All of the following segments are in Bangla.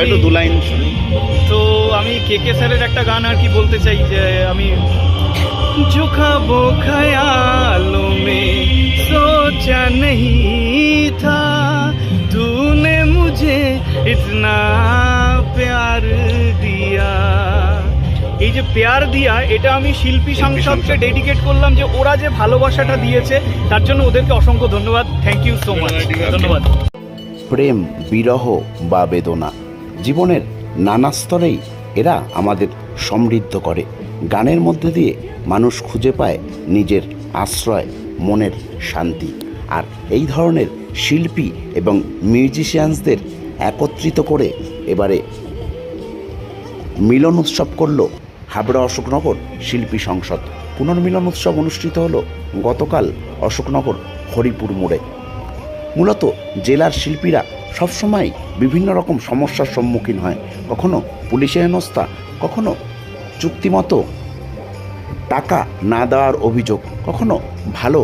একটু দু লাইন শুনি। তো আমি কে স্যারের একটা গান আর কি বলতে চাই, যে আমি जो ख्वाबों ख्यालों में सोचा नहीं था तूने मुझे इतना प्यार दिया। এই যে প্যার দিয়া, এটা আমি শিল্পী সংসদকে ডেডিকেট করলাম, যে ওরা যে ভালোবাসাটা দিয়েছে তার জন্য ওদেরকে অসংখ্য ধন্যবাদ। থ্যাংক ইউ সো মাচ, ধন্যবাদ। প্রেম, বিরহ বা বেদনা, জীবনের নানা স্তরেই এরা আমাদের সমৃদ্ধ করে। গানের মধ্যে দিয়ে মানুষ খুঁজে পায় নিজের আশ্রয়, মনের শান্তি। আর এই ধরনের শিল্পী এবং মিউজিশিয়ানসদের একত্রিত করে এবারে মিলন উৎসব করল হাবড়া অশোকনগর শিল্পী সংসদ। পুনর্মিলন উৎসব অনুষ্ঠিত হলো গতকাল অশোকনগর হরিপুর মোড়ে। মূলত জেলার শিল্পীরা সবসময় বিভিন্ন রকম সমস্যার সম্মুখীন হয়, কখনো পুলিশের হেনস্থা, কখনো চুক্তিমতো টাকা না দেওয়ার অভিযোগ, কখনো ভালো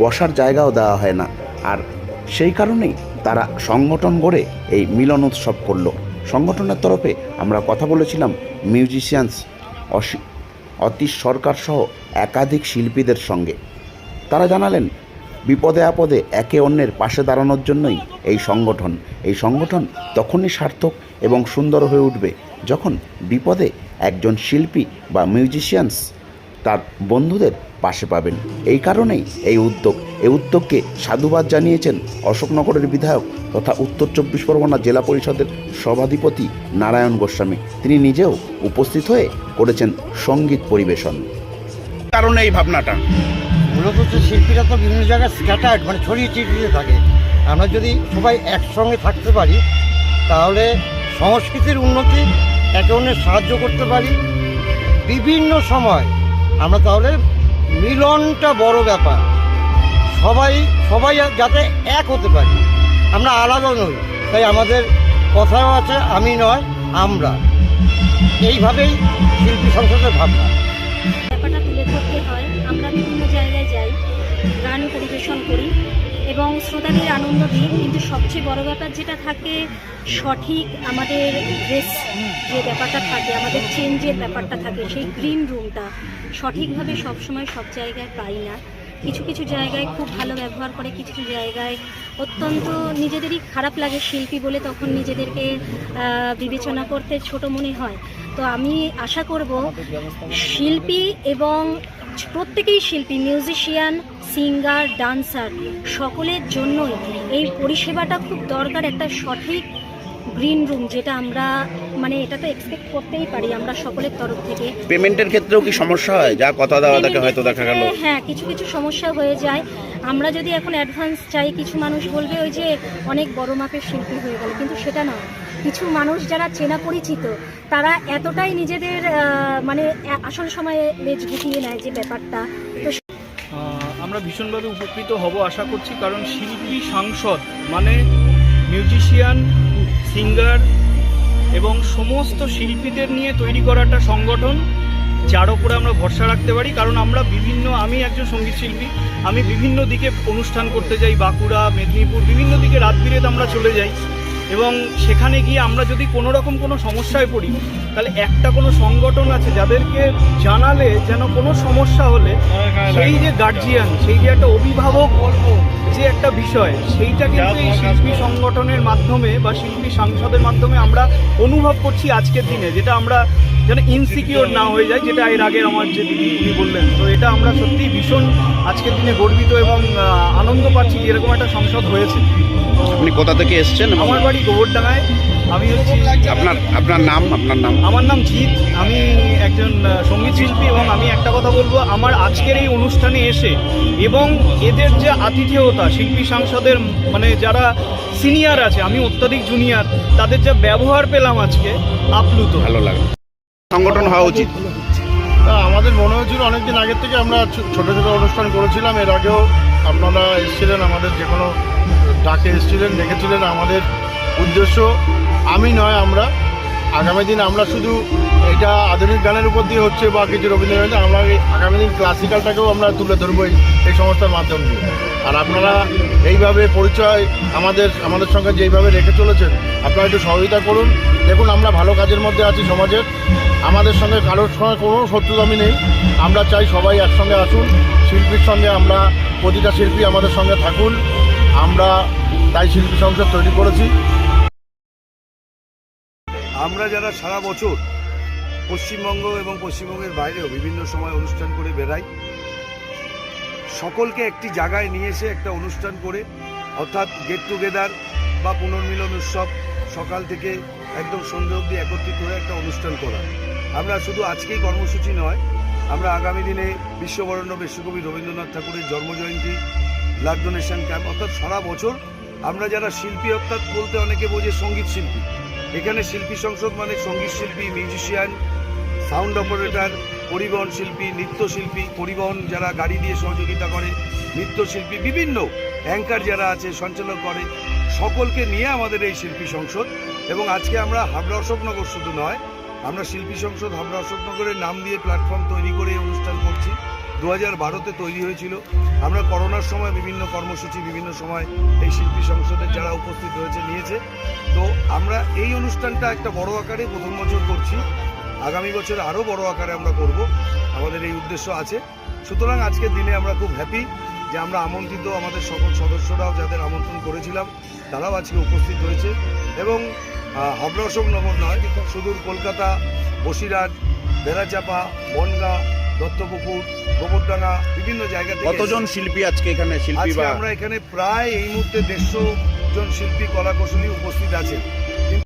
বসার জায়গাও দেওয়া হয় না। আর সেই কারণেই তারা সংগঠন গড়ে এই মিলন উৎসব করল। সংগঠনের তরফে আমরা কথা বলেছিলাম মিউজিশিয়ানস অতীশ সরকার সহ একাধিক শিল্পীদের সঙ্গে। তারা জানালেন বিপদে আপদে একে অন্যের পাশে দাঁড়ানোর জন্যই এই সংগঠন তখনই সার্থক এবং সুন্দর হয়ে উঠবে যখন বিপদে একজন শিল্পী বা মিউজিশিয়ানস তার বন্ধুদের পাশে পাবেন। এই কারণেই এই উদ্যোগকে সাধুবাদ জানিয়েছেন অশোকনগরের বিধায়ক তথা উত্তর 24 পরগনা জেলা পরিষদের সভাধিপতি নারায়ণ গোস্বামী। তিনি নিজেও উপস্থিত হয়ে করেছেন সঙ্গীত পরিবেশন। কারণে এই ভাবনাটা মূলত হচ্ছে শিল্পীরা তো বিভিন্ন জায়গায় স্ক্যাটার্ড, মানে ছড়িয়ে ছিটিয়ে থাকে। আমরা যদি সবাই একসঙ্গে থাকতে পারি তাহলে সংস্কৃতির উন্নতি, একে অন্যের সাহায্য করতে পারি বিভিন্ন সময়। আমরা তাহলে মিলনটা বড় ব্যাপার, সবাই যাতে এক হতে পারি, আমরা আলাদা নই। তাই আমাদের কথাও আছে আমি নয় আমরা, এইভাবেই শিল্পী সংসদের ভাবনা। ব্যাপারটা তুলে ধরতে হয়। আমরা বিভিন্ন জায়গায় যাই, গান পরিবেশন করি এবং শ্রোতাদের আনন্দ দিই, কিন্তু সবচেয়ে বড় ব্যাপার যেটা থাকে সঠিক আমাদের ড্রেস, যে ব্যাপারটা থাকে আমাদের চেঞ্জের ব্যাপারটা থাকে, সেই গ্রিন রুমটা সঠিকভাবে সবসময় সব জায়গায় পাই না। কিছু কিছু জায়গায় খুব ভালো ব্যবহার করে, কিছু কিছু জায়গায় অত্যন্ত নিজেদেরই খারাপ লাগে শিল্পী বলে, তখন নিজেদেরকে বিবেচনা করতে ছোট মনে হয়। তো আমি আশা করব শিল্পী এবং প্রত্যেকেই শিল্পী, মিউজিশিয়ান, সিঙ্গার, ডান্সার সকলের জন্যই এই পরিষেবাটা খুব দরকার। একটা সঠিক গ্রিন রুম, যেটা আমরা মানে এটা তো এক্সপেক্ট করতেই পারি আমরা সকলের তরফ থেকে। পেমেন্টের ক্ষেত্রেও কি সমস্যা হয়? যা কথা দেওয়া থাকে হয়তো দেখা গেল হ্যাঁ, কিছু কিছু সমস্যা হয়ে যায়। আমরা যদি এখন অ্যাডভান্স চাই, কিছু মানুষ বলবে ওই যে অনেক বড় মাপের শিল্পী হয়ে গেল, কিন্তু সেটা নয়। কিছু মানুষ যারা চেনা পরিচিত তারা এতটাই নিজেদের মানে আসল সময়ে লেজ গুটিয়ে নেয় যে ব্যাপারটা। তো আমরা ভীষণভাবে উপকৃত হব আশা করছি, কারণ শিল্পী সংসদ মানে মিউজিশিয়ান, সিঙ্গার এবং সমস্ত শিল্পীদের নিয়ে তৈরি করা একটা সংগঠন, যার ওপরে আমরা ভরসা রাখতে পারি। কারণ আমরা আমি একজন সঙ্গীত শিল্পী, আমি বিভিন্ন দিকে অনুষ্ঠান করতে যাই, বাঁকুড়া, মেদিনীপুর, বিভিন্ন দিকে রাত বিরেত আমরা চলে যাই, এবং সেখানে গিয়ে আমরা যদি কোনো রকম কোনো সমস্যায় পড়ি, তাহলে একটা কোনো সংগঠন আছে যাদেরকে জানালে যেন কোনো সমস্যা হলে সেই যে গার্জিয়ান, সেই যে একটা অভিভাবক যে একটা বিষয়, সেইটা কিন্তু এই শিল্পী সংগঠনের মাধ্যমে বা শিল্পী সংসদের মাধ্যমে আমরা অনুভব করছি আজকের দিনে, যেটা আমরা যেন ইনসিকিওর না হয়ে যায়, যেটা এর আগে আমার যে দিদি উনি বললেন। তো এটা আমরা সত্যিই ভীষণ আজকের দিনে গর্বিত এবং আনন্দ পাচ্ছি যে এরকম একটা সংসদ হয়েছে। আপনি কোথা থেকে এসেছেন? আমার বাড়ি গোবরডাঙ্গায়। আমি হচ্ছি আপনার নাম? আমার নাম জিৎ, আমি একজন সঙ্গীত শিল্পী। এবং আমি একটা কথা বলবো, আমার আজকের এই অনুষ্ঠানে এসে এবং এদের যে আতিথেয়তা, শিল্পী সংসদের মানে যারা সিনিয়র আছে, আমি অত্যাধিক জুনিয়র, তাদের যা ব্যবহার পেলাম আজকে, আপ্লুত। ভালো লাগে। সংগঠন হওয়া উচিত। আমাদের মনে হয়েছিল অনেকদিন আগের থেকে আমরা ছোট ছোট অনুষ্ঠান করেছিলাম। এর আগেও আপনারা এসেছিলেন, আমাদের যে কোনো ডাকে এসেছিলেন, দেখেছিলেন। আমাদের উদ্দেশ্য আমি নয় আমরা, আগামী দিন আমরা শুধু এটা আধুনিক গানের উপর দিয়ে হচ্ছে বা কিছু রবীন্দ্রনাথ, আমরা আগামী দিন ক্লাসিক্যালটাকেও আমরা তুলে ধরবো এই সংস্থার মাধ্যম দিয়ে। আর আপনারা এইভাবে পরিচয় আমাদের সঙ্গে যেইভাবে রেখে চলেছেন, আপনারা একটু সহযোগিতা করুন। দেখুন, আমরা ভালো কাজের মধ্যে আছি সমাজের, আমাদের সঙ্গে কারোর সঙ্গে কোনো শত্রুতামি নেই। আমরা চাই সবাই একসঙ্গে আসুন, শিল্পীর সঙ্গে আমরা প্রতিটা শিল্পী আমাদের সঙ্গে থাকুন। আমরা তাই শিল্পী সংসদ তৈরি করেছি। আমরা যারা সারা বছর পশ্চিমবঙ্গ এবং পশ্চিমবঙ্গের বাইরেও বিভিন্ন সময় অনুষ্ঠান করে বেড়াই, সকলকে একটি জায়গায় নিয়ে এসে একটা অনুষ্ঠান করে, অর্থাৎ গেট টুগেদার বা পুনর্মিলন উৎসব, সকাল থেকে একদম সন্ধ্যে অবধি একত্রিত হয়ে একটা অনুষ্ঠান করা। আমরা শুধু আজকেই কর্মসূচি নয়, আমরা আগামী দিনে বিশ্ববরেণ্য বিশ্বকবি রবীন্দ্রনাথ ঠাকুরের জন্মজয়ন্তী, ব্লাড ডোনেশন ক্যাম্প, অর্থাৎ সারা বছর আমরা যারা শিল্পী, অর্থাৎ বলতে অনেকে বোঝে সঙ্গীত শিল্পী, এখানে শিল্পী সংসদ মানে সঙ্গীত শিল্পী, মিউজিশিয়ান, সাউন্ড অপারেটর, পরিবহন শিল্পী, নৃত্যশিল্পী, পরিবহন যারা গাড়ি দিয়ে সহযোগিতা করে, নৃত্যশিল্পী, বিভিন্ন অ্যাঙ্কার যারা আছে, সঞ্চালক করে, সকলকে নিয়ে আমাদের এই শিল্পী সংসদ। এবং আজকে আমরা হাবড়া অশোকনগর শুধু নয়, আমরা শিল্পী সংসদ হাবড়া অশোকনগরের নাম দিয়ে প্ল্যাটফর্ম তৈরি করে এই অনুষ্ঠান করছি। 2012-তে তৈরি হয়েছিল। আমরা করোনার সময় বিভিন্ন কর্মসূচি, বিভিন্ন সময় এই শিল্পী সংসদের যারা উপস্থিত হয়েছে নিয়েছে। তো আমরা এই অনুষ্ঠানটা একটা বড় আকারে প্রথম বছর করছি, আগামী বছর আরও বড় আকারে আমরা করব, আমাদের এই উদ্দেশ্য আছে। সুতরাং আজকের দিনে আমরা খুব হ্যাপি যে আমরা আমন্ত্রিত, আমাদের সকল সদস্যরাও যাদের আমন্ত্রণ করেছিলাম তারাও আজকে উপস্থিত হয়েছে। এবং হাবড়া অশোকনগর নয়, সুদূর কলকাতা, বসিরহাট, বেড়াচাপা, বনগাঁ, দত্তপুকুর, গোবরডাঙ্গা, বিভিন্ন জায়গা থেকে কতজন শিল্পী আজকে এখানে শিল্পী আজকে বা আমরা এখানে প্রায় এই মুহূর্তে 150 জন শিল্পী কলাকুশলী উপস্থিত আছেন।